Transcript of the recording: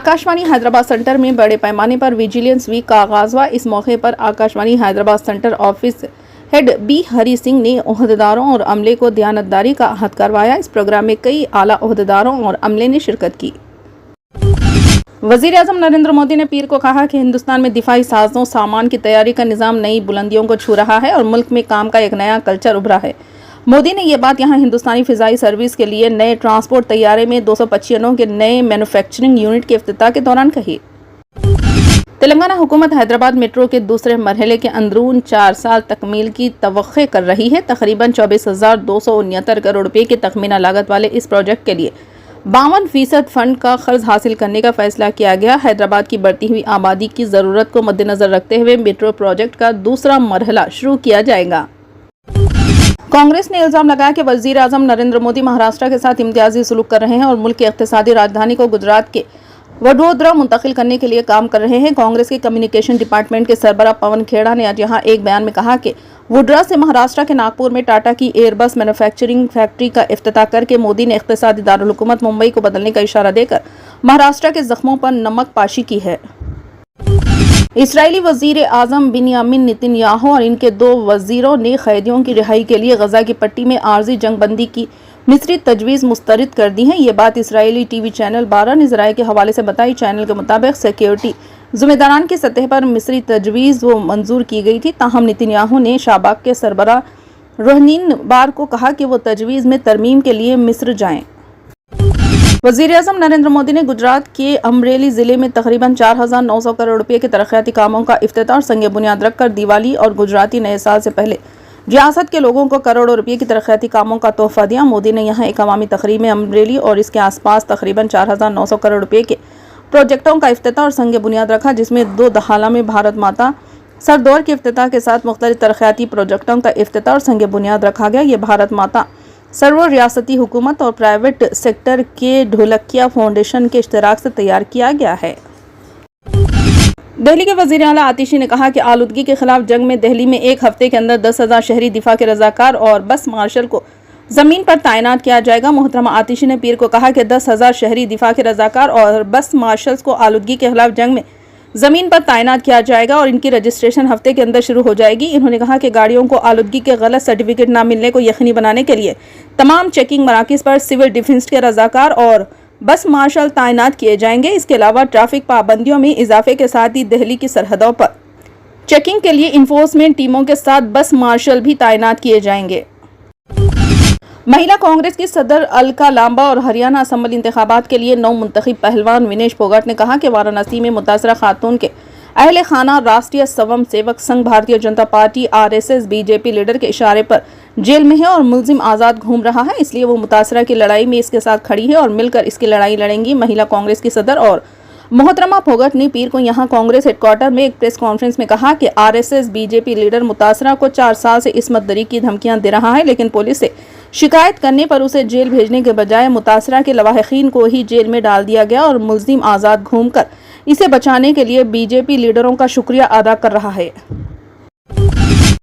Akashvani Hyderabad centre में बड़े पैमाने पर विजिलेंस वीक का आगाज हुआ। इस मौके पर Akashvani Hyderabad centre office head B Hari Singh ने ओहदेदारों और अमले को दयानतदारी का अहद करवाया। इस प्रोग्राम में कई आला ओहदेदारों और अमले ने शिरकत की। वजीर आजम नरेंद्र मोदी ने पीर को कहा कि हिंदुस्तान में दिफाई साजों सामान की तैयारी का निज़ाम नई बुलंदियों को छू रहा है और मुल्क में काम का एक नया कल्चर उभरा है। मोदी ने ये बात यहां हिंदुस्तानी फिजाई सर्विस के लिए नए ट्रांसपोर्ट तैयारे में 225 के नए मैन्युफैक्चरिंग यूनिट के इफ्तिताह के दौरान कही। तेलंगाना हुकूमत हैदराबाद मेट्रो के दूसरे मरहले के अंदरून 4 साल तकमील की तवक्के कर रही है। तकरीबन 24,269 करोड़ रुपए की तखमीना लागत वाले इस प्रोजेक्ट के लिए 52% फंड का कर्ज हासिल करने का फैसला किया गया। हैदराबाद की बढ़ती हुई आबादी की ज़रूरत को मद्देनजर रखते हुए मेट्रो प्रोजेक्ट का दूसरा मरहला शुरू किया जाएगा। कांग्रेस ने इल्जाम लगाया कि वजीर आजम नरेंद्र मोदी महाराष्ट्र के साथ इम्तियाजी सलूक कर रहे हैं और मुल्क की इक़्तिसादी राजधानी को गुजरात के वडोदरा मुंतकिल करने के लिए काम कर रहे हैं। कांग्रेस के कम्युनिकेशन डिपार्टमेंट के सरबराह पवन खेड़ा ने आज यहाँ एक बयान में कहा कि वडोदरा से महाराष्ट्र के नागपुर में टाटा की एयरबस मैन्युफैक्चरिंग फैक्ट्री का इफ्तिताह करके मोदी ने इक़्तिसादी दारुल हुकूमत मुंबई को बदलने का इशारा देकर महाराष्ट्र के जख्मों पर नमक पाशी की है। इस्राएली वजीर आजम बिन्यामिन नेतन्याहू और इनके 2 वजीरों ने कैदियों की रिहाई के लिए गजा की पट्टी में आर्जी जंगबंदी की मिस्री तजवीज़ मुस्तरद कर दी है। ये बात इसराइली टीवी चैनल 12 ने ज़राए के हवाले से बताई। चैनल के मुताबिक सिक्योरिटी ज़िम्मेदारान की सतह पर मिस्री तजवीज़ वो मंजूर की गई थी। ताहम नेतन्याहू ने शाबाक के सरबराह रोहनीन बार को कहा कि वो तजवीज़ में तरमीम के लिए मिस्र जाएं। वज़ीर आज़म नरेंद्र मोदी ने गुजरात के अमरेली ज़िले में तकरीबन 4,900 करोड़ रुपए के तरक्याती कामों का इफ्तिताह और संग बुनियाद रखकर दिवाली और गुजराती नए साल से पहले रियासत के लोगों को करोड़ों रुपए की तरक्याती कामों का तोहफा दिया। मोदी ने यहाँ एक अवामी तकरीब में अमरेली और इसके आसपास तकरीबन 4,900 करोड़ रुपए के प्रोजेक्टों का इफ्तिताह और संग बुनियाद रखा, जिसमें 2 दहाला में भारत माता सरदौर के इफ्तिताह के साथ मुख्तलिफ तरक्याती प्रोजेक्टों का इफ्तिताह और संग बुनियाद रखा गया। ये भारत माता सरवर रियासती हुकूमत और प्राइवेट सेक्टर के ढोलकिया फाउंडेशन के इश्तराक से तैयार किया गया है। दिल्ली के वज़ीर आला आतिशी ने कहा कि आलूदगी के खिलाफ जंग में दिल्ली में एक हफ्ते के अंदर 10,000 शहरी दिफा के रजाकार और बस मार्शल को ज़मीन पर तैनात किया जाएगा। मोहतरमा आतिशी ने पीर को कहा कि 10,000 शहरी दिफा के रजाकार और बस मार्शल्स को आलूदगी के खिलाफ जंग में ज़मीन पर तैनात किया जाएगा और इनकी रजिस्ट्रेशन हफ्ते के अंदर शुरू हो जाएगी। इन्होंने कहा कि गाड़ियों को आलूदगी के गलत सर्टिफिकेट न मिलने को यकीनी बनाने के लिए तमाम चेकिंग मराकज़ पर सिविल डिफेंस के रजाकार और बस मार्शल तैनात किए जाएंगे। इसके अलावा ट्रैफिक पाबंदियों में इजाफे के साथ ही दिल्ली की सरहदों पर चेकिंग के लिए इन्फोर्समेंट टीमों के साथ बस मार्शल भी तैनात किए जाएंगे। महिला कांग्रेस की सदर अलका लांबा और हरियाणा असम्बली इंतखाबात के लिए नौ मुंतखब पहलवान विनेश फोगाट ने कहा कि वाराणसी में मुतासरा खातून के अहले खाना राष्ट्रीय स्वयं Sevak Sangh, Bharatiya Janata party, RSS, BJP leader के इशारे पर जेल में है और मुलजिम आज़ाद घूम रहा है, इसलिए वो मुतासरा की लड़ाई में इसके साथ खड़ी है और मिलकर इसकी लड़ाई लड़ेंगी। महिला कांग्रेस की सदर और मोहतरमा फोगाट ने पीर को यहाँ कांग्रेस हेडक्वार्टर में एक प्रेस कॉन्फ्रेंस में कहा कि RSS बीजेपी लीडर मुतासरा को 4 साल से इस्मत दरी की धमकियां दे रहा है, लेकिन पुलिस से शिकायत करने पर उसे जेल भेजने के बजाय मुतासरा के लवाहिकीन को ही जेल में डाल दिया गया और मुलजिम आज़ाद घूमकर इसे बचाने के लिए बीजेपी लीडरों का शुक्रिया अदा कर रहा है।